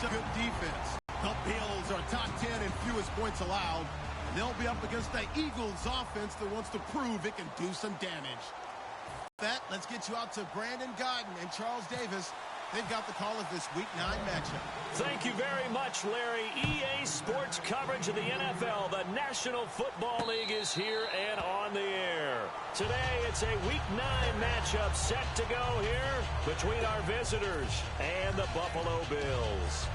good defense. The Bills are top 10 in fewest points allowed. They'll be up against the Eagles offense that wants to prove it can do some damage. Let's get you out to Brandon Godden and Charles Davis. They've got the call of this Week 9 matchup. Thank you very much, Larry. EA Sports coverage of the NFL. The National Football League is here and on the air. Today, it's a Week 9 matchup set to go here between our visitors and the Buffalo Bills.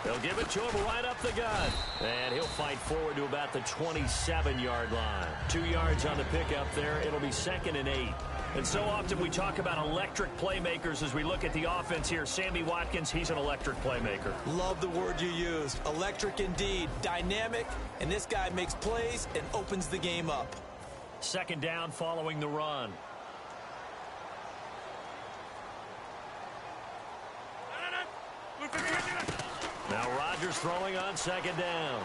They'll give it to him right up the gut. And he'll fight forward to about the 27-yard line. 2 yards on the pickup there. It'll be 2nd and 8. And so often we talk about electric playmakers as we look at the offense here. Sammy Watkins, he's an electric playmaker. Love the word you used. Electric indeed. Dynamic. And this guy makes plays and opens the game up. 2nd down following the run. Now Rodgers throwing on 2nd down.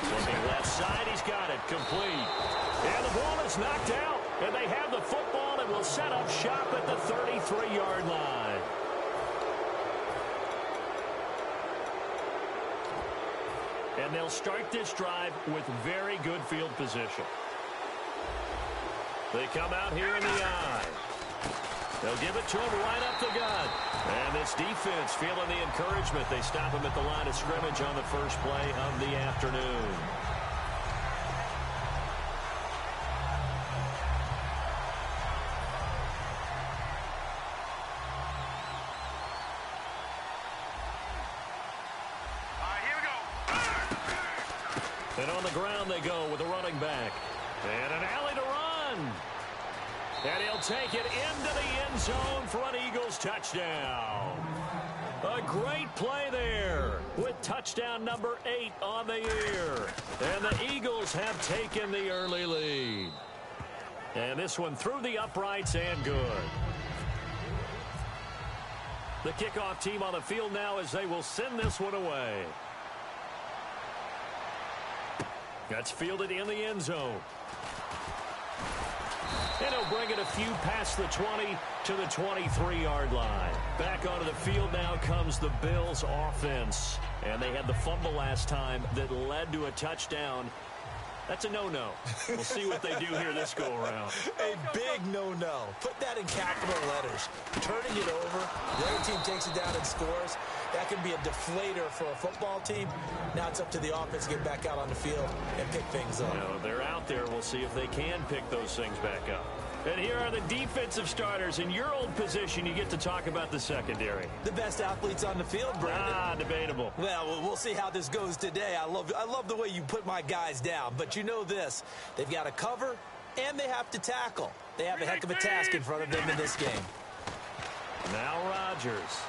Looking left side, he's got it. Complete. And the ball is knocked out. And they have the football and will set up shop at the 33-yard line. And they'll start this drive with very good field position. They come out here in the eye. They'll give it to him right up the gut. And this defense feeling the encouragement. They stop him at the line of scrimmage on the first play of the afternoon. And on the ground they go with a running back. And an alley to run. And he'll take it into the end zone for an Eagles touchdown. A great play there with touchdown number 8 on the year. And the Eagles have taken the early lead. And this one through the uprights and good. The kickoff team on the field now as they will send this one away. That's fielded in the end zone. And he'll bring it a few past the 20 to the 23-yard line. Back onto the field now comes the Bills offense. And they had the fumble last time that led to a touchdown. That's a no-no. We'll see what they do here this go-around. A big no-no. Put that in capital letters. Turning it over, the other team takes it down and scores. That can be a deflator for a football team. Now it's up to the offense to get back out on the field and pick things up. No, they're out there. We'll see if they can pick those things back up. And here are the defensive starters. In your old position, you get to talk about the secondary. The best athletes on the field, Brandon. Debatable. Well, we'll see how this goes today. I love the way you put my guys down. But you know this. They've got to cover, and they have to tackle. They have a heck of a task in front of them in this game. Now Rodgers.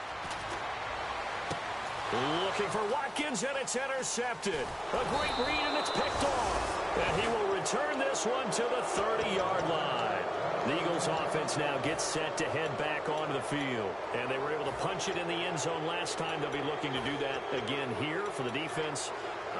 Looking for Watkins, and it's intercepted. A great read, and it's picked off. And he will return this one to the 30-yard line. The Eagles offense now gets set to head back onto the field. And they were able to punch it in the end zone last time. They'll be looking to do that again here for the defense.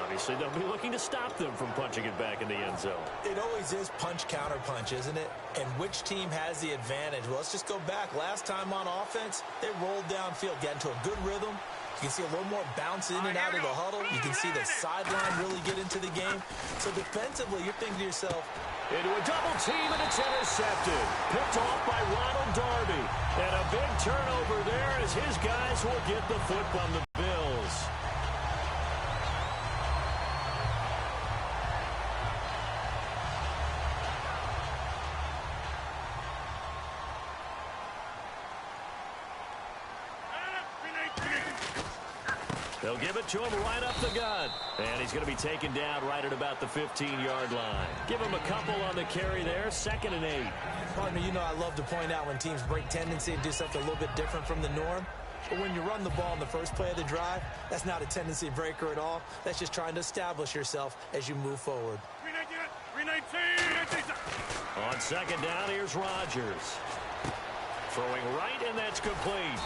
Obviously, they'll be looking to stop them from punching it back in the end zone. It always is punch-counter-punch, isn't it? And which team has the advantage? Well, let's just go back. Last time on offense, they rolled downfield, got into a good rhythm. You can see a little more bounce in and out of the huddle. You can see the sideline really get into the game. So defensively, you're thinking to yourself, into a double team, and it's intercepted. Picked off by Ronald Darby. And a big turnover there as his guys will get the football on the Bills. They'll give it to him right up the gut. And he's going to be taken down right at about the 15-yard line. Give him a couple on the carry there. 2nd and 8. Partner, you know I love to point out when teams break tendency and do something a little bit different from the norm. But when you run the ball in the first play of the drive, that's not a tendency breaker at all. That's just trying to establish yourself as you move forward. On second down, here's Rodgers. Throwing right, and that's complete.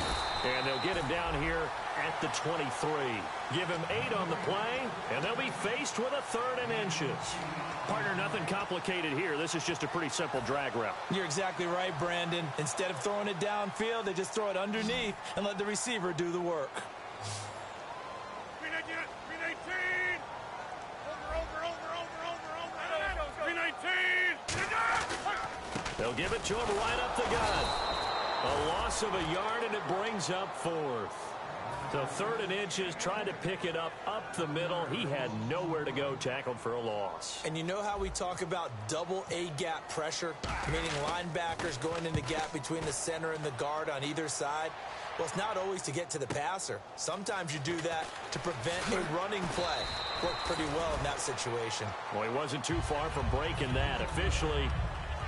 And they'll get him down here at the 23. Give him 8 on the play, and they'll be faced with a 3rd and inches. Partner, nothing complicated here. This is just a pretty simple drag route. You're exactly right, Brandon. Instead of throwing it downfield, they just throw it underneath and let the receiver do the work. They'll give it to him right up the gut. A loss of a yard, and it brings up 4th. So 3rd and inches, trying to pick it up the middle. He had nowhere to go, tackled for a loss. And you know how we talk about double A-gap pressure, meaning linebackers going in the gap between the center and the guard on either side? Well, it's not always to get to the passer. Sometimes you do that to prevent a running play. Worked pretty well in that situation. Well, he wasn't too far from breaking that. Officially,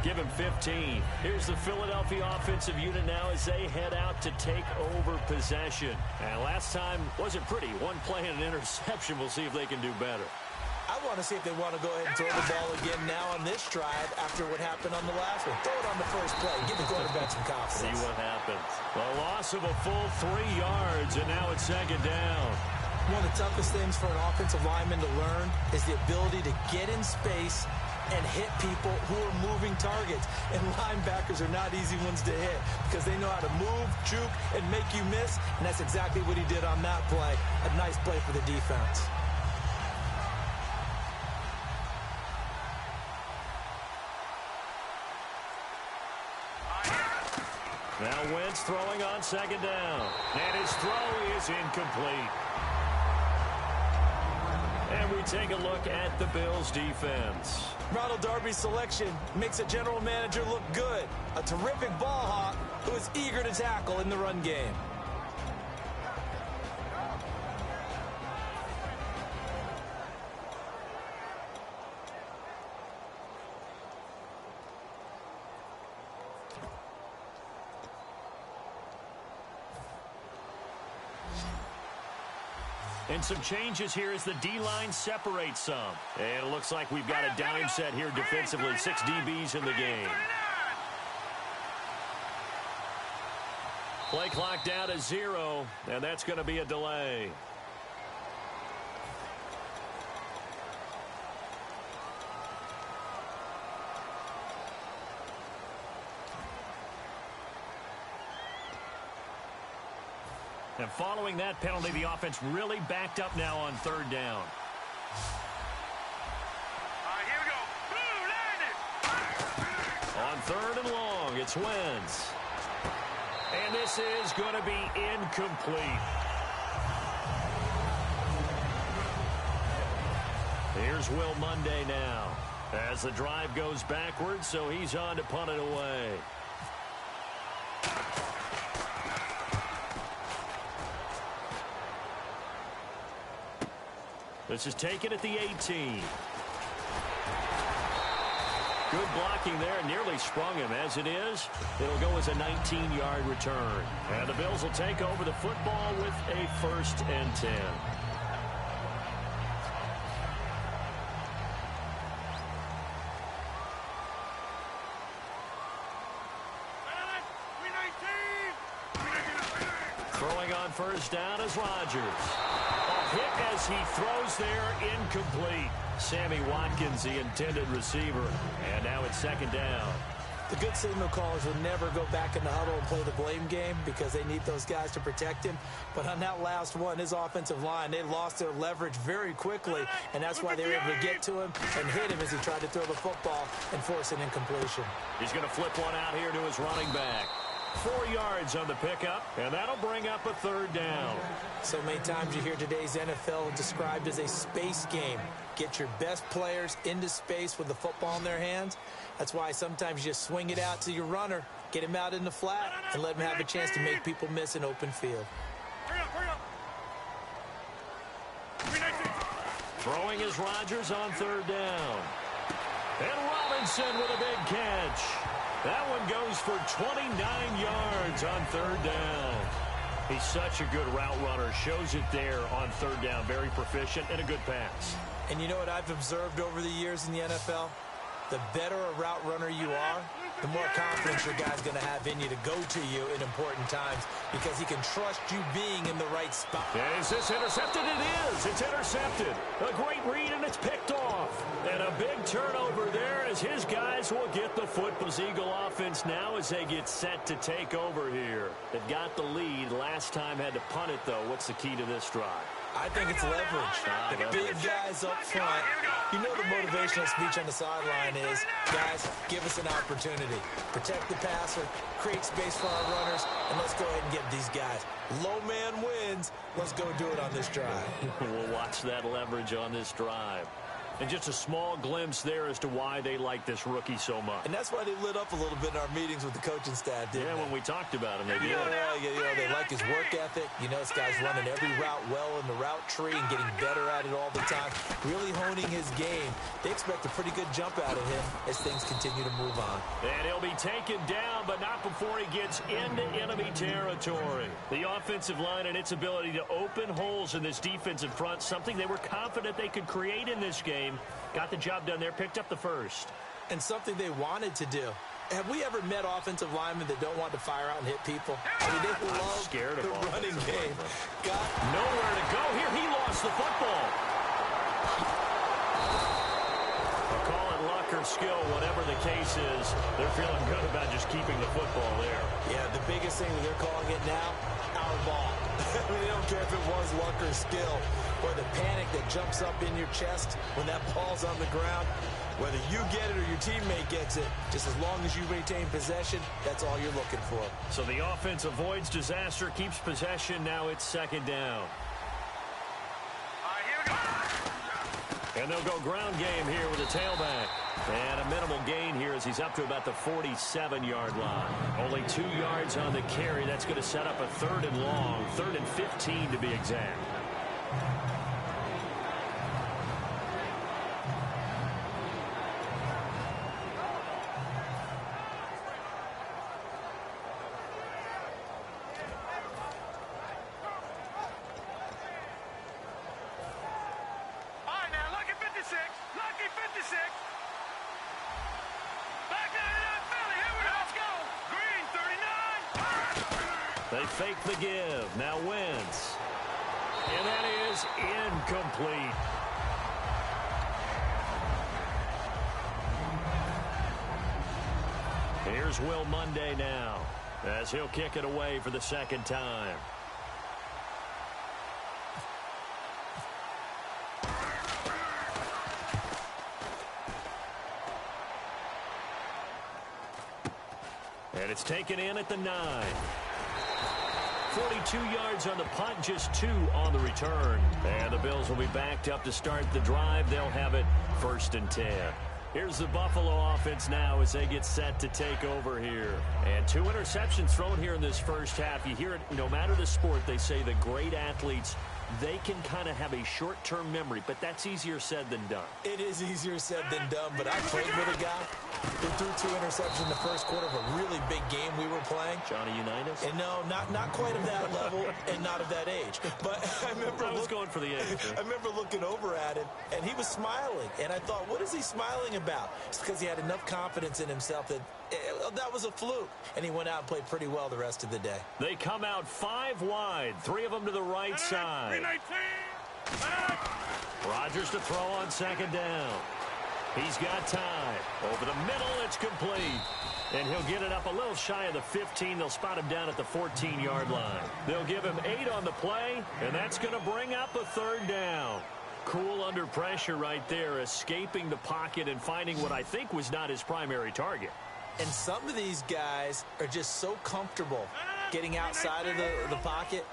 give him 15. Here's the Philadelphia offensive unit now as they head out to take over possession. And last time wasn't pretty. One play and an interception. We'll see if they can do better. I want to see if they want to go ahead and throw the ball again now on this drive after what happened on the last one. Throw it on the first play. Give the quarterback some confidence. See what happens. The loss of a full 3 yards, and now it's second down. One of the toughest things for an offensive lineman to learn is the ability to get in space and hit people who are moving targets. And linebackers are not easy ones to hit because they know how to move, juke, and make you miss. And that's exactly what he did on that play. A nice play for the defense. Now Wentz throwing on second down. And his throw is incomplete. And we take a look at the Bills' defense. Ronald Darby's selection makes a general manager look good. A terrific ball hawk who is eager to tackle in the run game. And some changes here as the D-line separates some. And it looks like we've got a dime set here defensively. 6 DBs in the game. Play clock down to 0, and that's going to be a delay. And following that penalty, the offense really backed up now on 3rd down. Here we go. On 3rd and long, it's Wentz. And this is going to be incomplete. Here's Will Monday now as the drive goes backwards, so he's on to punt it away. This is taken at the 18. Good blocking there, nearly sprung him. As it is, it'll go as a 19-yard return. And the Bills will take over the football with a 1st and 10. Throwing on 1st down is Rodgers. Hit as he throws there, incomplete. Sammy Watkins, the intended receiver. And now it's 2nd down. The good signal callers will never go back in the huddle and play the blame game because they need those guys to protect him. But on that last one, his offensive line, they lost their leverage very quickly, and that's why they were able to get to him and hit him as he tried to throw the football and force an incompletion. He's going to flip one out here to his running back. 4 yards on the pickup, and that'll bring up a 3rd down. So many times you hear today's NFL described as a space game. Get your best players into space with the football in their hands. That's why sometimes you just swing it out to your runner, get him out in the flat, and let him have a chance to make people miss an open field. Throwing is Rodgers on 3rd down. And Robinson with a big catch. That one goes for 29 yards on 3rd down. He's such a good route runner. Shows it there on 3rd down. Very proficient and a good pass. And you know what I've observed over the years in the NFL? the better a route runner you are, the more confidence your guy's going to have in you to go to you in important times because he can trust you being in the right spot. Is this intercepted? It is. It's intercepted. A great read, and it's picked off. And a big turnover there as his guys will get the football. Eagle offense now as they get set to take over here. They've got the lead. Last time had to punt it, though. What's the key to this drive? I think it's leverage. The big guys up front. You know the motivational speech on the sideline is, guys, give us an opportunity. Protect the passer, create space for our runners, and let's go ahead and get these guys. Low man wins. Let's go do it on this drive. We'll watch that leverage on this drive. And just a small glimpse there as to why they like this rookie so much. And that's why they lit up a little bit in our meetings with the coaching staff, didn't they? When we talked about him, they did. Yeah, they like his work ethic. You know, this guy's running every route well in the route tree and getting better at it all the time, really honing his game. They expect a pretty good jump out of him as things continue to move on. And he'll be taken down, but not before he gets into enemy territory. The offensive line and its ability to open holes in this defensive front, something they were confident they could create in this game. Got the job done there, picked up the first. And something they wanted to do. Have we ever met offensive linemen that don't want to fire out and hit people? I mean, they love the running game. Got nowhere to go here. He lost the football. I'll call it luck or skill, whatever the case is. They're feeling good about just keeping the football there. Yeah, the biggest thing that they're calling it now, our ball. I mean, they don't care if it was luck or skill or the panic that jumps up in your chest when that ball's on the ground. Whether you get it or your teammate gets it, just as long as you retain possession, that's all you're looking for. So the offense avoids disaster, keeps possession. Now it's second down. And they'll go ground game here with a tailback. And a minimal gain here as he's up to about the 47-yard line. Only 2 yards on the carry. That's going to set up a 3rd and long, 3rd and 15 to be exact. They fake the give. Now Wentz. And that is incomplete. Here's Will Monday now as he'll kick it away for the second time. And it's taken in at the 9. 42 yards on the punt, just 2 on the return. And the Bills will be backed up to start the drive. They'll have it 1st and 10. Here's the Buffalo offense now as they get set to take over here. And 2 interceptions thrown here in this first half. You hear it, no matter the sport, they say the great athletes, they can kind of have a short-term memory, but that's easier said than done. It is easier said than done, but I played with a guy who threw 2 interceptions in the first quarter of a really big game we were playing. Johnny Unitas? And no, not quite of that level and not of that age. But I remember I was going for the age. I remember looking over at him, and he was smiling. And I thought, what is he smiling about? It's because he had enough confidence in himself that that was a fluke. And he went out and played pretty well the rest of the day. They come out 5 wide, 3 of them to the right side. Rodgers to throw on second down. He's got time. Over the middle, it's complete. And he'll get it up a little shy of the 15. They'll spot him down at the 14-yard line. They'll give him 8 on the play, and that's going to bring up a 3rd down. Cool under pressure right there, escaping the pocket and finding what I think was not his primary target. And some of these guys are just so comfortable getting outside of the pocket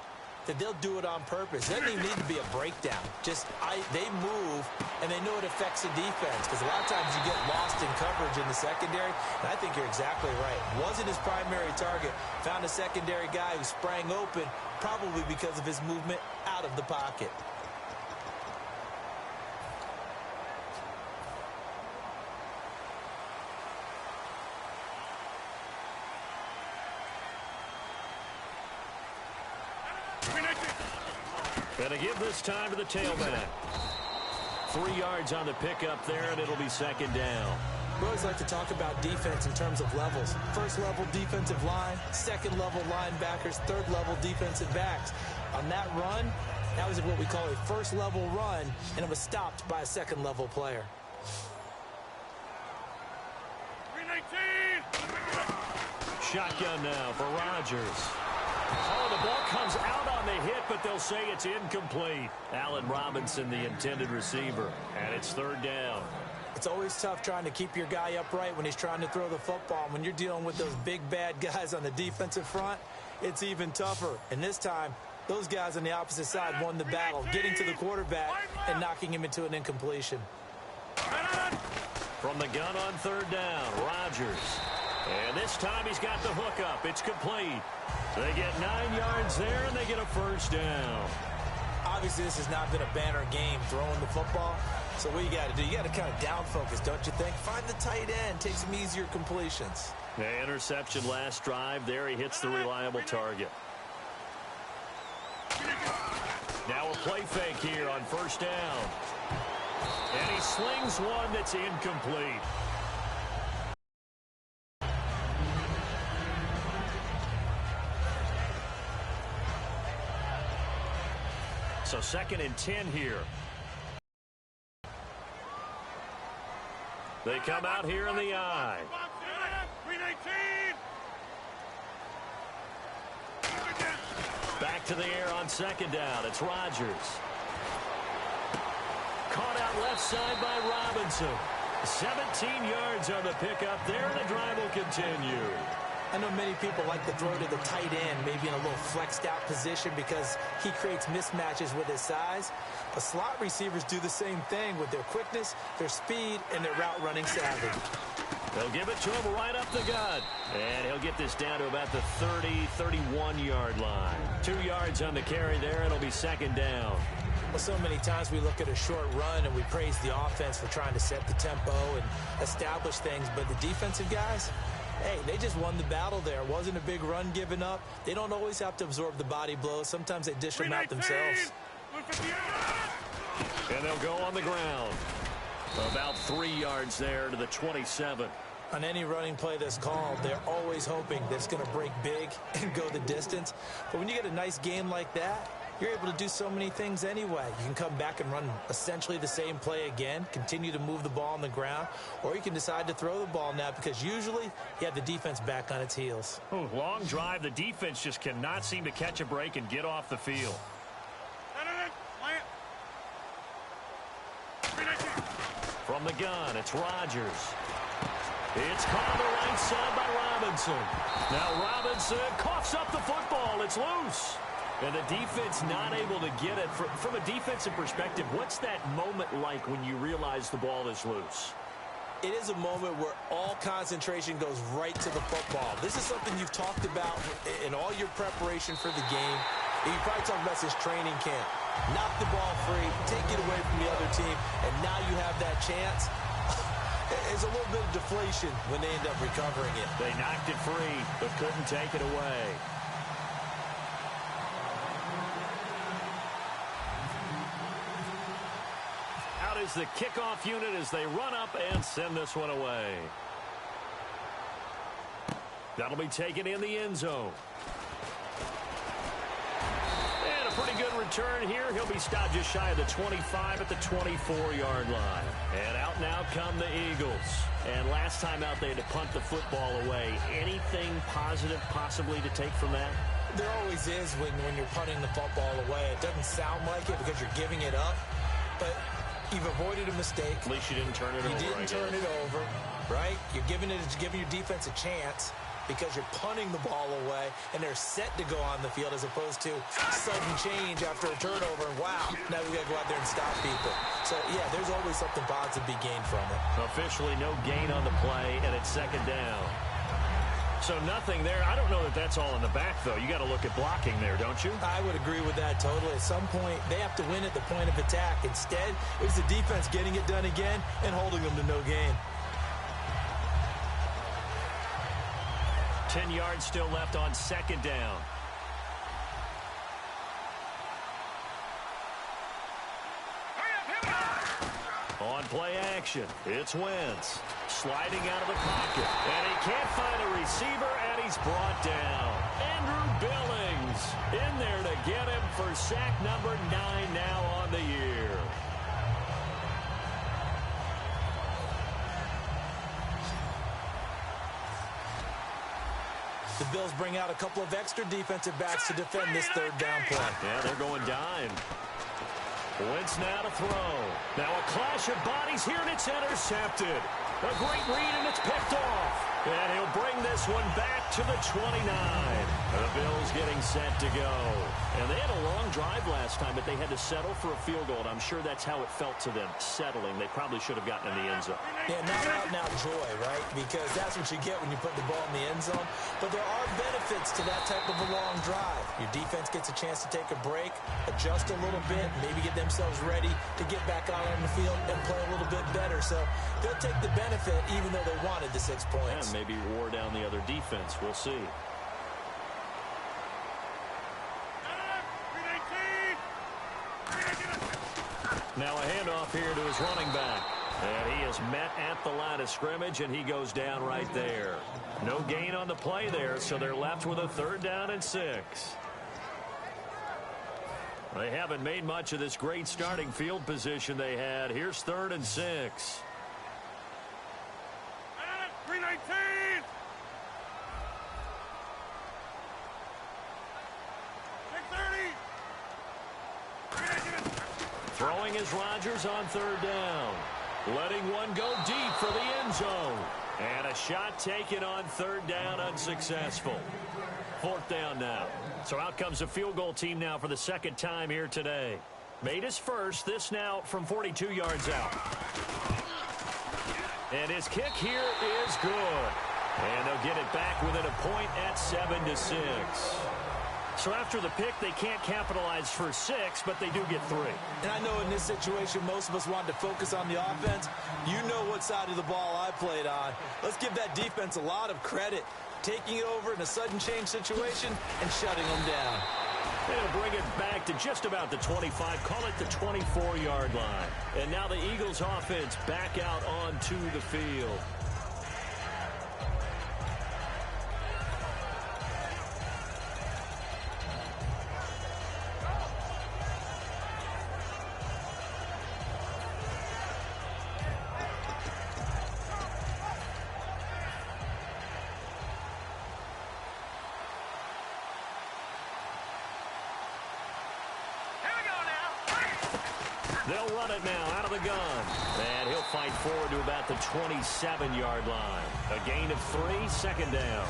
that they'll do it on purpose. It doesn't even need to be a breakdown. Just they move, and they know it affects the defense because a lot of times you get lost in coverage in the secondary, and I think you're exactly right. Wasn't his primary target. Found a secondary guy who sprang open, probably because of his movement out of the pocket. Gonna give this time to the tailback. 3 yards on the pickup there, and it'll be second down. We always like to talk about defense in terms of levels. First level defensive line, second level linebackers, third level defensive backs. On that run, that was what we call a first level run, and it was stopped by a second level player. 319. Shotgun now for Rodgers. Oh, the ball comes out on the hit, but they'll say it's incomplete. Allen Robinson, the intended receiver, and it's third down. It's always tough trying to keep your guy upright when he's trying to throw the football. When you're dealing with those big, bad guys on the defensive front, it's even tougher. And this time, those guys on the opposite side won the battle, getting to the quarterback and knocking him into an incompletion. From the gun on third down, Rodgers. And this time he's got the hook up. It's complete. They get 9 yards there, and they get a first down. Obviously, this has not been a banner game throwing the football. So what you got to do, you got to kind of down focus, don't you think? Find the tight end, take some easier completions. The interception last drive. There he hits the reliable target. Now a play fake here on first down. And he slings one that's incomplete. So 2nd and 10 here. They come out here in the I. Back to the air on second down. It's Rodgers. Caught out left side by Robinson. 17 yards on the pickup there, and the drive will continue. I know many people like to throw to the tight end, maybe in a little flexed out position because he creates mismatches with his size. But slot receivers do the same thing with their quickness, their speed, and their route running savvy. They'll give it to him right up the gut. And he'll get this down to about the 30, 31-yard line. 2 yards on the carry there. It'll be second down. Well, so many times we look at a short run and we praise the offense for trying to set the tempo and establish things. But the defensive guys, hey, they just won the battle there. It wasn't a big run given up. They don't always have to absorb the body blows. Sometimes they dish them out themselves. And they'll go on the ground. About 3 yards there to the 27. On any running play that's called, they're always hoping that it's going to break big and go the distance. But when you get a nice game like that, you're able to do so many things anyway. You can come back and run essentially the same play again, continue to move the ball on the ground, or you can decide to throw the ball now because usually you have the defense back on its heels. Oh, long drive. The defense just cannot seem to catch a break and get off the field. From the gun, it's Rodgers. It's caught on the right side by Robinson. Now Robinson coughs up the football. It's loose. And the defense not able to get it. From a defensive perspective, what's that moment like when you realize the ball is loose? It is a moment where all concentration goes right to the football. This is something you've talked about in all your preparation for the game. You probably talked about since training camp. Knock the ball free, take it away from the other team, and now you have that chance. There's a little bit of deflation when they end up recovering it. They knocked it free, but couldn't take it away. Out is the kickoff unit as they run up and send this one away. That'll be taken in the end zone. And a pretty good return here. He'll be stopped just shy of the 25 at the 24-yard line. And out now come the Eagles. And last time out, they had to punt the football away. Anything positive possibly to take from that? There always is when you're punting the football away. It doesn't sound like it because you're giving it up. But you've avoided a mistake. At least you didn't turn it over. You didn't turn it over, right? You're giving your defense a chance because you're punting the ball away, and they're set to go on the field as opposed to sudden change after a turnover. And wow, now we got to go out there and stop people. So, yeah, there's always something positive to be gained from it. Officially no gain on the play, and it's second down. So nothing there. I don't know that that's all in the back, though. You got to look at blocking there, don't you? I would agree with that totally. At some point, they have to win at the point of attack. Instead, it was the defense getting it done again and holding them to no gain. 10 yards still left on second down. On play action, it's Wentz. sliding out of the pocket. And he can't find a receiver, and he's brought down. Andrew Billings in there to get him for sack number 9 now on the year. The Bills bring out a couple of extra defensive backs to defend this third down play. Yeah, they're going dime. Wentz now to throw. Now a clash of bodies here, and it's intercepted. A great read, and it's picked off. And he'll bring this one back to the 29. The Bills getting set to go. And they had a long drive last time, but they had to settle for a field goal. And I'm sure that's how it felt to them, settling. They probably should have gotten in the end zone. Yeah, not out-and-out joy, right? Because that's what you get when you put the ball in the end zone. But there are benefits to that type of a long drive. Your defense gets a chance to take a break, adjust a little bit, maybe get themselves ready to get back out on the field and play a little bit better. So they'll take the benefit even though they wanted the 6 points. And maybe wore down the other defense. We'll see. Now a handoff here to his running back. And he is met at the line of scrimmage, and he goes down right there. No gain on the play there, so they're left with a 3rd down and 6. They haven't made much of this great starting field position they had. Here's 3rd and 6. 319! Throwing is Rodgers on 3rd down. Letting one go deep for the end zone. And a shot taken on 3rd down, unsuccessful. 4th down now. So out comes a field goal team now for the 2nd time here today. Made his first, this now from 42 yards out. And his kick here is good. And they'll get it back within a point at 7-6. So after the pick, they can't capitalize for 6, but they do get 3. And I know in this situation, most of us wanted to focus on the offense. You know what side of the ball I played on. Let's give that defense a lot of credit. Taking it over in a sudden change situation and shutting them down. They'll bring it back to just about the 25, call it the 24-yard line. And now the Eagles offense back out onto the field. They'll run it now out of the gun. And he'll fight forward to about the 27-yard line. A gain of 3, 2nd down.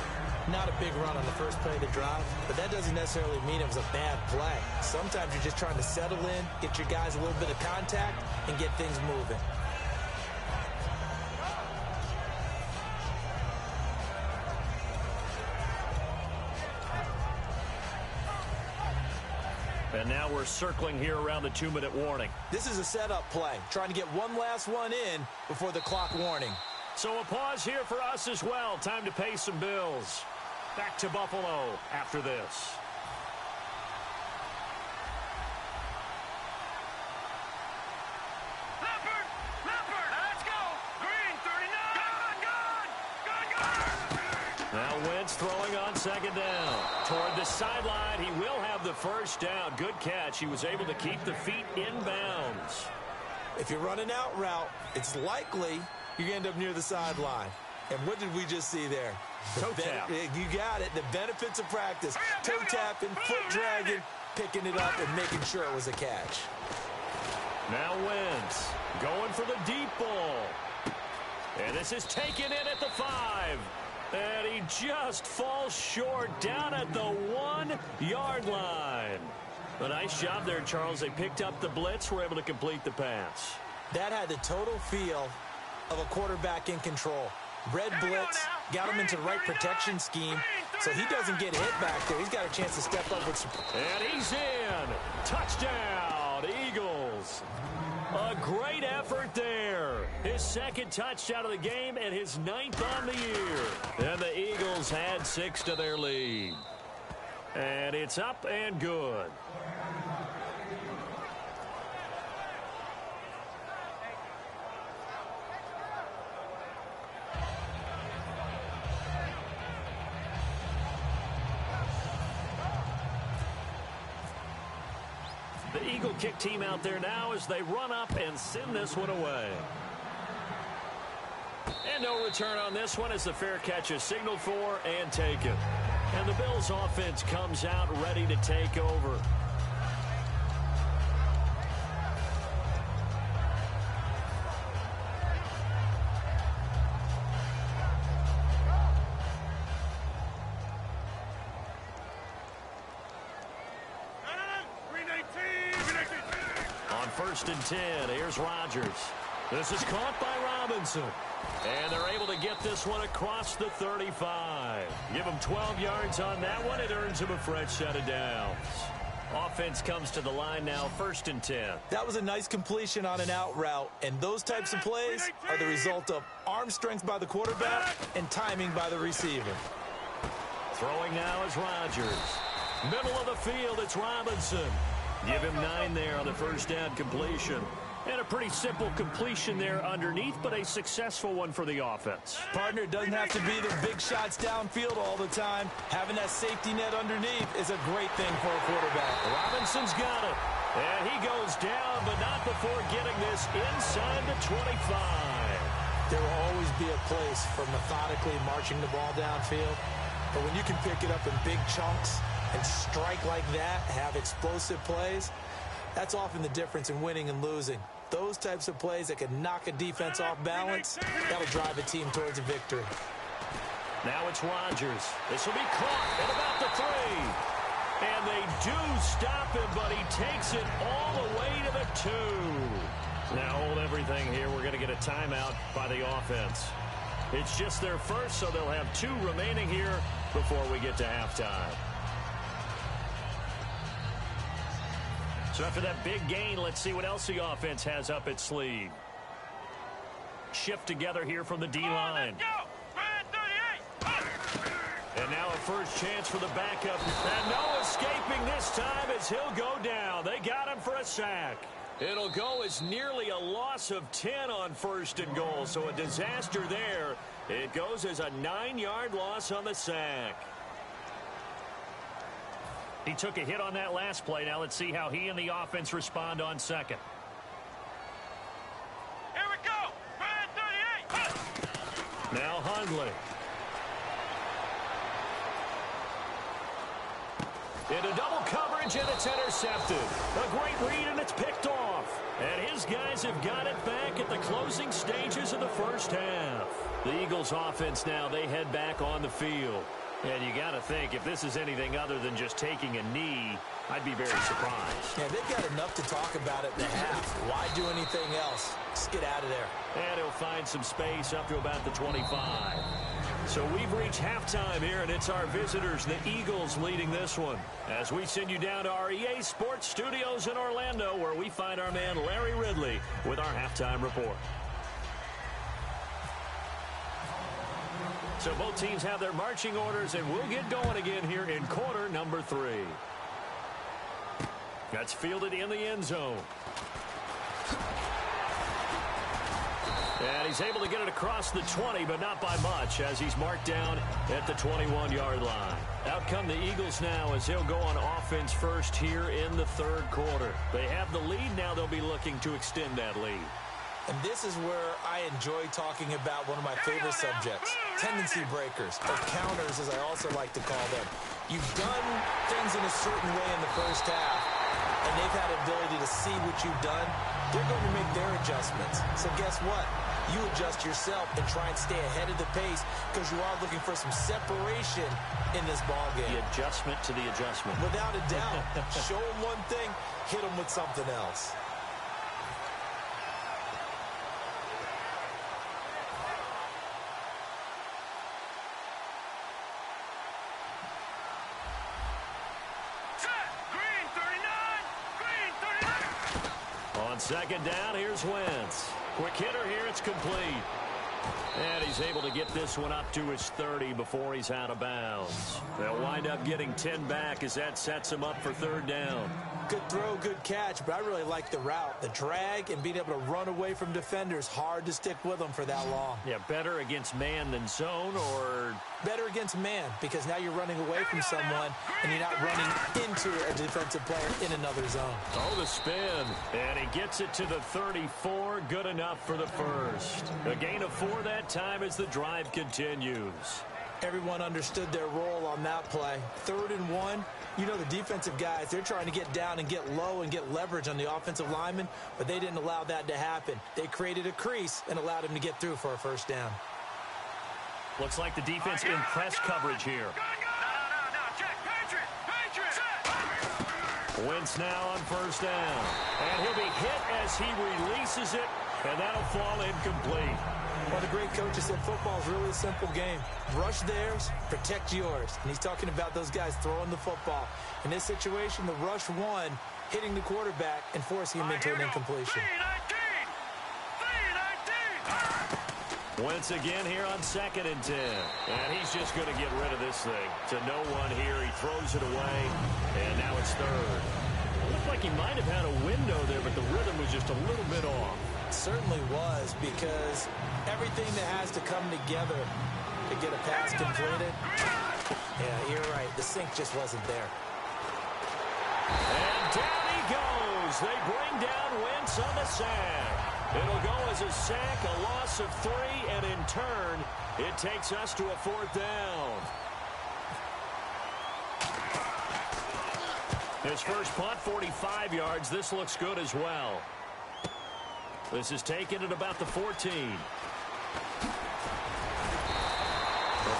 Not a big run on the first play of the drive, but that doesn't necessarily mean it was a bad play. Sometimes you're just trying to settle in, get your guys a little bit of contact, and get things moving. And now we're circling here around the 2-minute warning. This is a setup play, trying to get one last one in before the clock warning. So a pause here for us as well. Time to pay some bills. Back to Buffalo after this. Let's go! Green, 39! Now Wentz throwing on 2nd down. Toward the sideline, he will have the 1st down. Good catch. He was able to keep the feet in bounds. If you're running out route, it's likely you're going to end up near the sideline. And what did we just see there? Toe tap. You got it. The benefits of practice. Toe tapping, foot dragging, picking it up, and making sure it was a catch. Now Wentz going for the deep ball. And this is taken in at the 5. And he just falls short down at the 1-yard line. A nice job there, Charles. They picked up the blitz, were able to complete the pass. That had the total feel of a quarterback in control. Red blitz, got him into the right protection scheme, so he doesn't get hit back there. He's got a chance to step up with some... And he's in. Touchdown, Eagles. A great effort there. His 2nd touchdown of the game and his 9th on the year. And the Eagles had 6 to their lead. And it's up and good. Eagle kick team out there now as they run up and send this one away. And no return on this one as the fair catch is signaled for and taken. And the Bills offense comes out ready to take over. On 1st and 10, here's Rodgers. This is caught by Robinson. And they're able to get this one across the 35. Give him 12 yards on that one. It earns him a fresh set of downs. Offense comes to the line now, 1st and 10. That was a nice completion on an out route, and those types of plays are the result of arm strength by the quarterback and timing by the receiver. Throwing now is Rodgers. Middle of the field, it's Robinson. Give him 9 there on the first down completion. And a pretty simple completion there underneath, but a successful one for the offense. Partner, doesn't have to be the big shots downfield all the time. Having that safety net underneath is a great thing for a quarterback. Robinson's got it. And he goes down, but not before getting this inside the 25. There will always be a place for methodically marching the ball downfield. But when you can pick it up in big chunks and strike like that, have explosive plays, that's often the difference in winning and losing. Those types of plays that can knock a defense off balance, that'll drive a team towards a victory. Now it's Rodgers. This will be caught at about the 3. And they do stop him, but he takes it all the way to the 2. Now hold everything here. We're going to get a timeout by the offense. It's just their first, so they'll have 2 remaining here before we get to halftime. So after that big gain, let's see what else the offense has up its sleeve. Shift together here from the D-line. And now a first chance for the backup. And no escaping this time as he'll go down. They got him for a sack. It'll go as nearly a loss of 10 on 1st and goal. So a disaster there. It goes as a 9-yard loss on the sack. He took a hit on that last play. Now let's see how he and the offense respond on 2nd. Here we go. 38. Now Hundley. Into double coverage, and it's intercepted. A great read, and it's picked off. And his guys have got it back at the closing stages of the first half. The Eagles offense now, they head back on the field. And you got to think, if this is anything other than just taking a knee, I'd be very surprised. Yeah, they've got enough to talk about at the half. Why do anything else? Just get out of there. And he'll find some space up to about the 25. So we've reached halftime here, and it's our visitors, the Eagles, leading this one. As we send you down to our EA Sports Studios in Orlando, where we find our man Larry Ridley with our halftime report. So both teams have their marching orders, and we'll get going again here in quarter number 3. That's fielded in the end zone. And he's able to get it across the 20, but not by much, as he's marked down at the 21-yard line. Out come the Eagles now as they'll go on offense first here in the 3rd quarter. They have the lead. Now they'll be looking to extend that lead. And this is where I enjoy talking about one of my favorite subjects, tendency breakers, or counters as I also like to call them. You've done things in a certain way in the first half, and they've had the ability to see what you've done. They're going to make their adjustments. So guess what? You adjust yourself and try and stay ahead of the pace because you are looking for some separation in this ballgame. The adjustment to the adjustment. Without a doubt. Show them one thing, hit them with something else. On 2nd down, here's Wentz. Quick hitter here, it's complete. And he's able to get this one up to his 30 before he's out of bounds. They'll wind up getting 10 back as that sets him up for 3rd down. Good throw, good catch, but I really like the route. The drag and being able to run away from defenders, hard to stick with them for that long. Yeah, better against man than zone, or? Better against man, because now you're running away from someone and you're not running into a defensive player in another zone. Oh, the spin. And he gets it to the 34. Good enough for the first. A gain of 4 that time as the drive continues. Everyone understood their role on that play. 3rd and 1. You know the defensive guys, they're trying to get down and get low and get leverage on the offensive lineman, but they didn't allow that to happen. They created a crease and allowed him to get through for a first down. Looks like the defense in press coverage here. No, check, Patriot! Wentz now on first down. And he'll be hit as he releases it, and that'll fall incomplete. One of the great coaches said football is really a simple game. Rush theirs, protect yours. And he's talking about those guys throwing the football. In this situation, the rush won, hitting the quarterback and forcing him into an incompletion. Wentz again here on 2nd and 10. And he's just going to get rid of this thing. To no one here. He throws it away. And now it's 3rd. Looked like he might have had a window there, but the rhythm was just a little bit off. It certainly was, because everything that has to come together to get a pass completed. Yeah, you're right. The sink just wasn't there. And down he goes. They bring down Wentz on the sack. It'll go as a sack, a loss of 3, and in turn, it takes us to a 4th down. His first punt, 45 yards. This looks good as well. This is taken at about the 14. A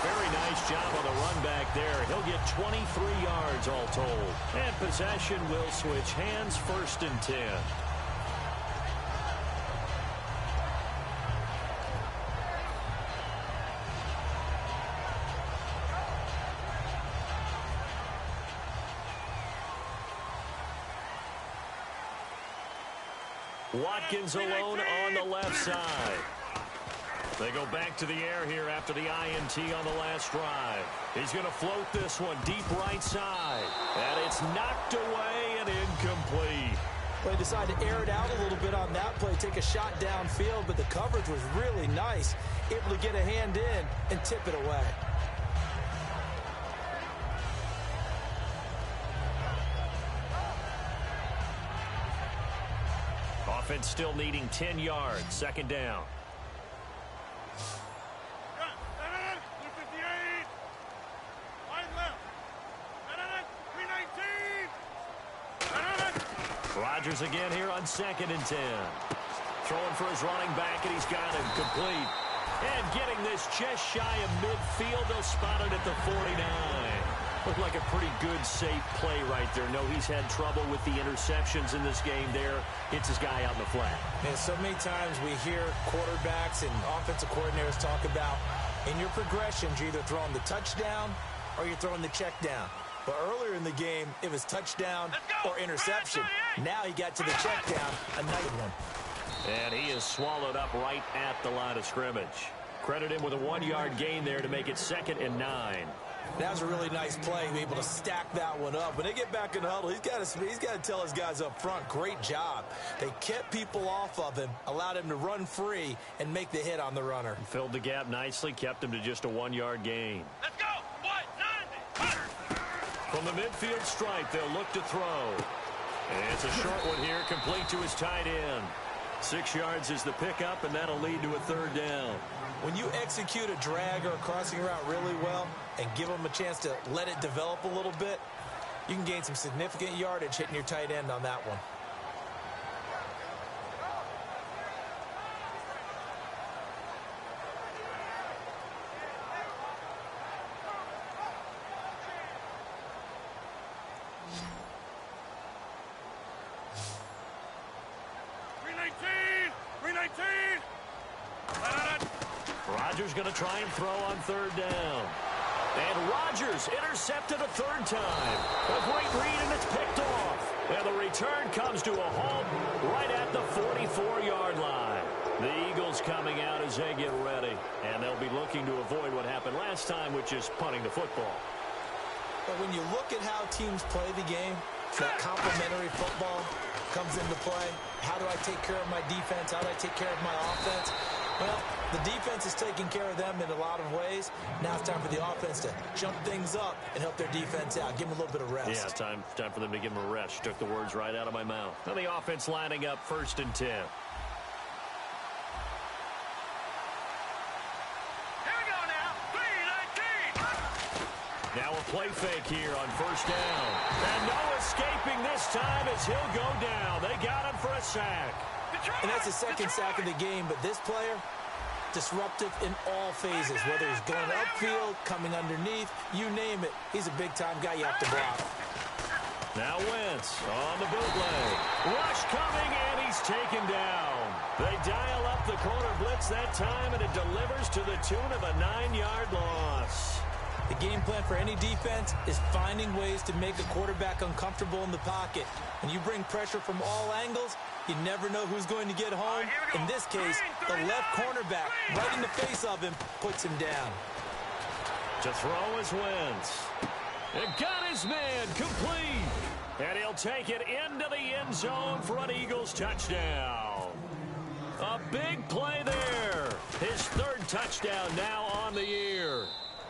very nice job on the run back there. He'll get 23 yards all told. And possession will switch hands, 1st and 10. Watkins alone on the left side. They go back to the air here after the INT on the last drive. He's going to float this one deep right side. And it's knocked away and incomplete. Well, they decided to air it out a little bit on that play, take a shot downfield, but the coverage was really nice. Able to get a hand in and tip it away. Offense still needing 10 yards. 2nd down. Rodgers again here on 2nd and 10. Throwing for his running back, and he's got him complete. And getting this just shy of midfield. They'll spot it at the 49. Looked like a pretty good, safe play right there. No, he's had trouble with the interceptions in this game there. Hits his guy out in the flat. And so many times we hear quarterbacks and offensive coordinators talk about, in your progressions, you're either throwing the touchdown or you're throwing the check down. But earlier in the game, it was touchdown or interception. Now he got to the check down, a nice one. And he is swallowed up right at the line of scrimmage. Credit him with a 1-yard gain there to make it 2nd and 9. That was a really nice play, be able to stack that one up. When they get back in the huddle, he's got to tell his guys up front, great job. They kept people off of him, allowed him to run free and make the hit on the runner. Filled the gap nicely, kept him to just a 1-yard gain. Let's go! From the midfield stripe, they'll look to throw. And it's a short one here, complete to his tight end. 6 yards is the pickup, and that'll lead to a 3rd down. When you execute a drag or a crossing route really well and give them a chance to let it develop a little bit, you can gain some significant yardage hitting your tight end on that one. Rodgers going to try and throw on 3rd down. And Rodgers intercepted a 3rd time. A great read, and it's picked off. And the return comes to a halt right at the 44-yard line. The Eagles coming out as they get ready. And they'll be looking to avoid what happened last time, which is punting the football. But when you look at how teams play the game, So that complementary football comes into play. How do I take care of my defense? How do I take care of my offense? Well, the defense is taking care of them in a lot of ways. Now it's time for the offense to jump things up and help their defense out. Give them a little bit of rest. Yeah, time for them to give them a rest. You took the words right out of my mouth. Now the offense lining up 1st and 10. Now a play fake here on 1st down. And no escaping this time as he'll go down. They got him for a sack. And that's the second sack of the game, but this player, disruptive in all phases, whether he's going upfield, coming underneath, you name it. He's a big-time guy you have to block. Now Wentz on the bootleg. Rush coming, and he's taken down. They dial up the corner blitz that time, and it delivers to the tune of a 9-yard loss. The game plan for any defense is finding ways to make a quarterback uncomfortable in the pocket. When you bring pressure from all angles, you never know who's going to get home. In this case, the left cornerback, right in the face of him, puts him down. To throw is Wentz. It got his man complete. And he'll take it into the end zone for an Eagles touchdown. A big play there. His 3rd touchdown now on the year.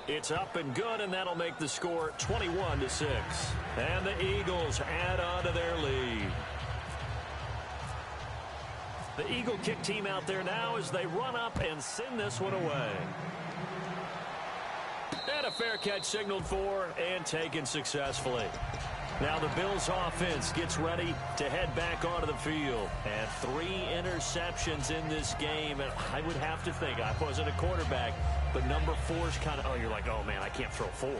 It's up and good, and that'll make the score 21-6. And the Eagles add on to their lead. The Eagle kick team out there now as they run up and send this one away. And a fair catch signaled for and taken successfully. Now the Bills offense gets ready to head back onto the field. And 3 interceptions in this game. And I would have to think, I wasn't a quarterback, but number 4's kind of, you're like, oh, man, I can't throw 4.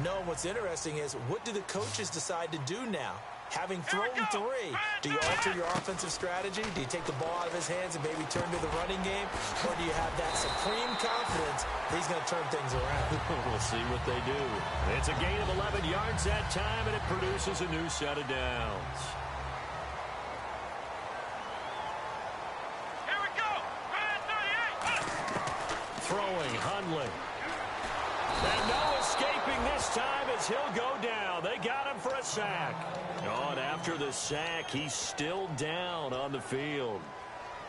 No, what's interesting is, what do the coaches decide to do now? Having thrown 3, do you alter your offensive strategy? Do you take the ball out of his hands and maybe turn to the running game? Or do you have that supreme confidence that he's going to turn things around? We'll see what they do. It's a gain of 11 yards that time, and it produces a new set of downs. Here we go. 38. Throwing, Hundley. And no escaping this time as he'll go down. They got him for a sack. Oh, and after the sack, he's still down on the field.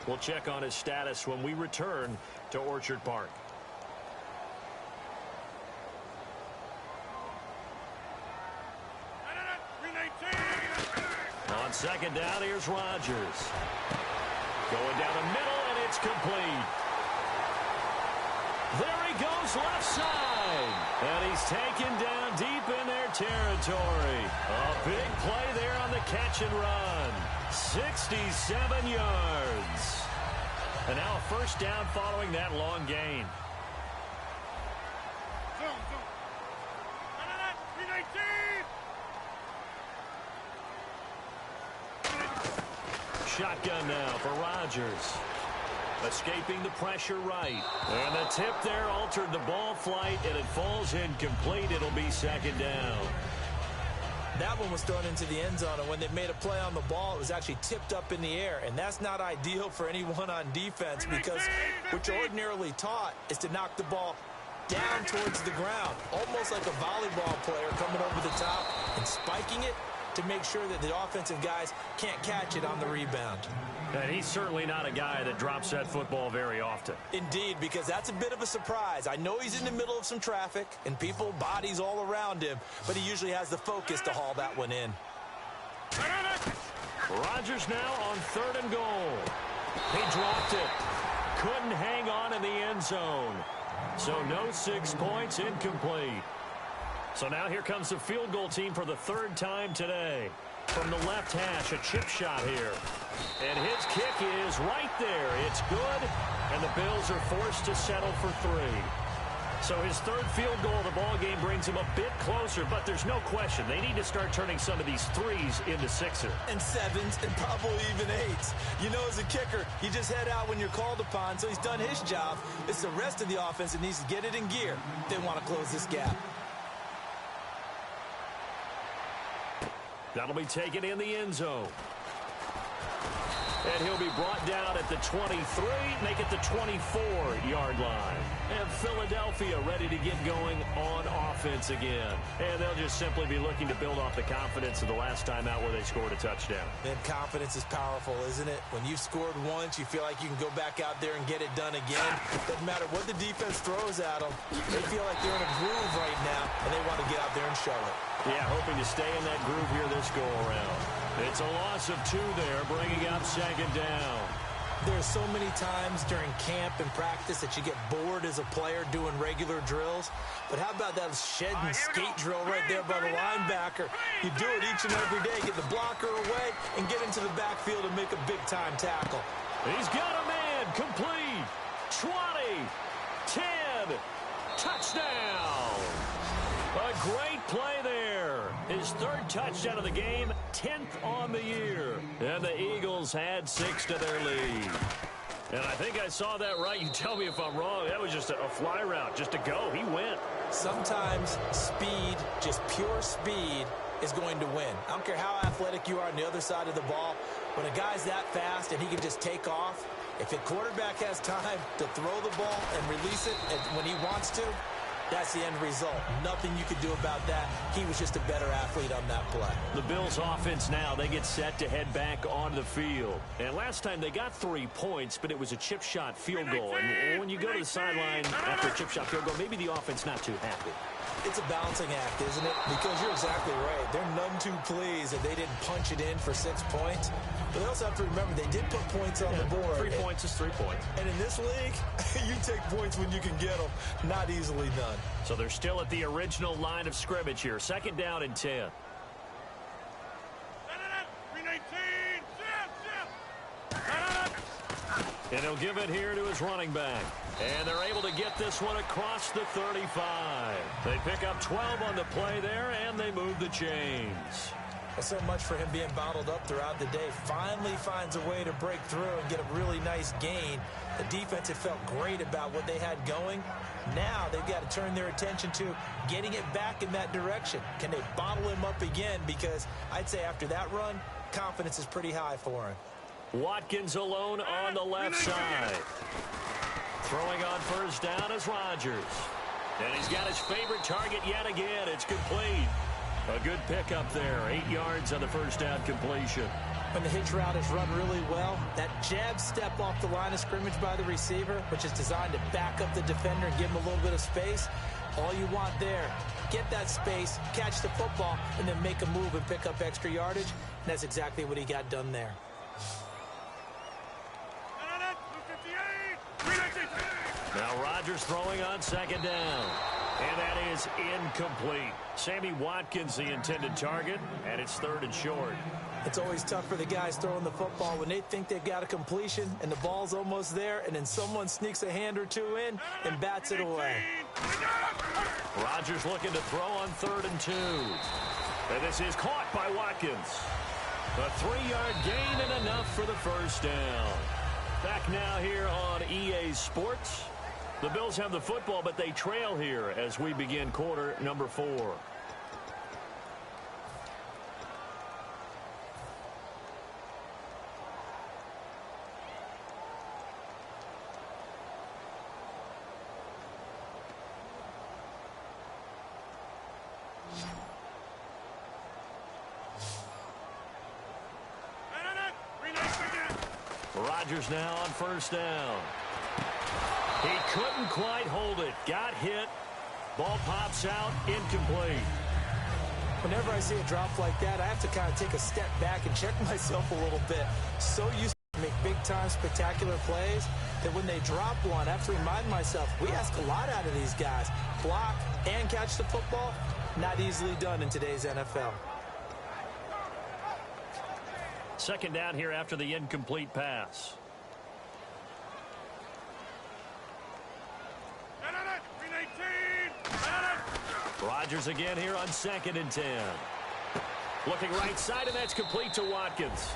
We'll check on his status when we return to Orchard Park. On 2nd down, here's Rodgers. Going down the middle, and it's complete. There he goes left side. And he's taken down deep in their territory. A big play there on the catch and run. 67 yards. And now a 1st down following that long gain. Shotgun now for Rodgers. Escaping the pressure right. And the tip there altered the ball flight, and it falls incomplete. It'll be 2nd down. That one was thrown into the end zone, and when they made a play on the ball, it was actually tipped up in the air. And that's not ideal for anyone on defense, because what you're ordinarily taught is to knock the ball down towards the ground, almost like a volleyball player coming over the top and spiking it to make sure that the offensive guys can't catch it on the rebound. And he's certainly not a guy that drops that football very often. Indeed, because that's a bit of a surprise. I know he's in the middle of some traffic and people, bodies all around him, but he usually has the focus to haul that one in. Rodgers now on 3rd and goal. He dropped it. Couldn't hang on in the end zone. So no 6 points, incomplete. So now here comes the field goal team for the 3rd time today. From the left hash, a chip shot here. And his kick is right there. It's good, and the Bills are forced to settle for 3. So his 3rd field goal of the ball game brings him a bit closer, but there's no question. They need to start turning some of these 3s into 6s. And 7s, and probably even 8s. You know, as a kicker, you just head out when you're called upon, so he's done his job. It's the rest of the offense that needs to get it in gear if they want to close this gap. That'll be taken in the end zone. And he'll be brought down at the 23, make it the 24-yard line. And Philadelphia ready to get going on offense again. And they'll just simply be looking to build off the confidence of the last time out where they scored a touchdown. And confidence is powerful, isn't it? When you've scored once, you feel like you can go back out there and get it done again. Doesn't matter what the defense throws at them. They feel like they're in a groove right now, and they want to get out there and show it. Yeah, hoping to stay in that groove here this go-around. It's a loss of 2 there, bringing up second down. There's so many times during camp and practice that you get bored as a player doing regular drills. But how about that shed and skate drill right there by the linebacker? You do it each and every day, get the blocker away, and get into the backfield and make a big-time tackle. He's got a man, complete, 20, 10, touchdown. A great play there. His 3rd touchdown of the game, 10th on the year. And the Eagles add 6 to their lead. And I think I saw that right. You tell me if I'm wrong. That was just a fly route, just to go. He went. Sometimes speed, just pure speed, is going to win. I don't care how athletic you are on the other side of the ball. When a guy's that fast and he can just take off, if the quarterback has time to throw the ball and release it when he wants to, that's the end result. Nothing you could do about that. He was just a better athlete on that play. The Bills offense now, they get set to head back onto the field. And last time they got 3 points, but it was a chip shot field goal. And when you go to the sideline after a chip shot field goal, maybe the offense not too happy. It's a balancing act, isn't it? Because you're exactly right. They're none too pleased that they didn't punch it in for 6 points. But they also have to remember they did put points on the board. 3 points is 3 points. And in this league, you take points when you can get them. Not easily done. So they're still at the original line of scrimmage here. 2nd down and 10. And he'll give it here to his running back. And they're able to get this one across the 35. They pick up 12 on the play there, and they move the chains. Well, so much for him being bottled up throughout the day. Finally finds a way to break through and get a really nice gain. The defense had felt great about what they had going. Now they've got to turn their attention to getting it back in that direction. Can they bottle him up again? Because I'd say after that run, confidence is pretty high for him. Watkins alone on the left side. Throwing on 1st down is Rodgers. And he's got his favorite target yet again. It's complete. A good pickup there. 8 yards on the 1st down completion. When the hitch route is run really well, that jab step off the line of scrimmage by the receiver, which is designed to back up the defender and give him a little bit of space, all you want there, get that space, catch the football, and then make a move and pick up extra yardage. And that's exactly what he got done there. Now Rodgers throwing on 2nd down. And that is incomplete. Sammy Watkins, the intended target, and it's 3rd and short. It's always tough for the guys throwing the football when they think they've got a completion and the ball's almost there, and then someone sneaks a hand or 2 in and bats it away. Rodgers looking to throw on 3rd and 2. And this is caught by Watkins. A 3-yard gain and enough for the 1st down. Back now here on EA Sports. The Bills have the football, but they trail here as we begin quarter number 4. Rodgers now on 1st down. He couldn't quite hold it. Got hit. Ball pops out. Incomplete. Whenever I see a drop like that, I have to kind of take a step back and check myself a little bit. So used to make big-time spectacular plays that when they drop one, I have to remind myself, we ask a lot out of these guys. Block and catch the football, not easily done in today's NFL. 2nd down here after the incomplete pass. Rodgers again here on 2nd and 10. Looking right side, and that's complete to Watkins.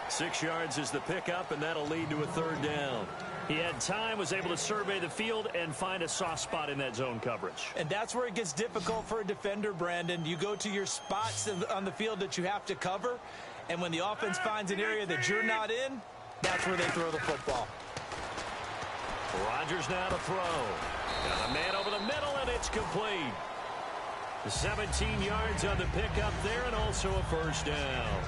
6 yards is the pickup, and that'll lead to a 3rd down. He had time, was able to survey the field and find a soft spot in that zone coverage. And that's where it gets difficult for a defender, Brandon. You go to your spots on the field that you have to cover, and when the offense finds an area that you're not in, That's where they throw the football. Rodgers now to throw. Got a man over the middle, and it's complete. 17 yards on the pickup there, and also a first down.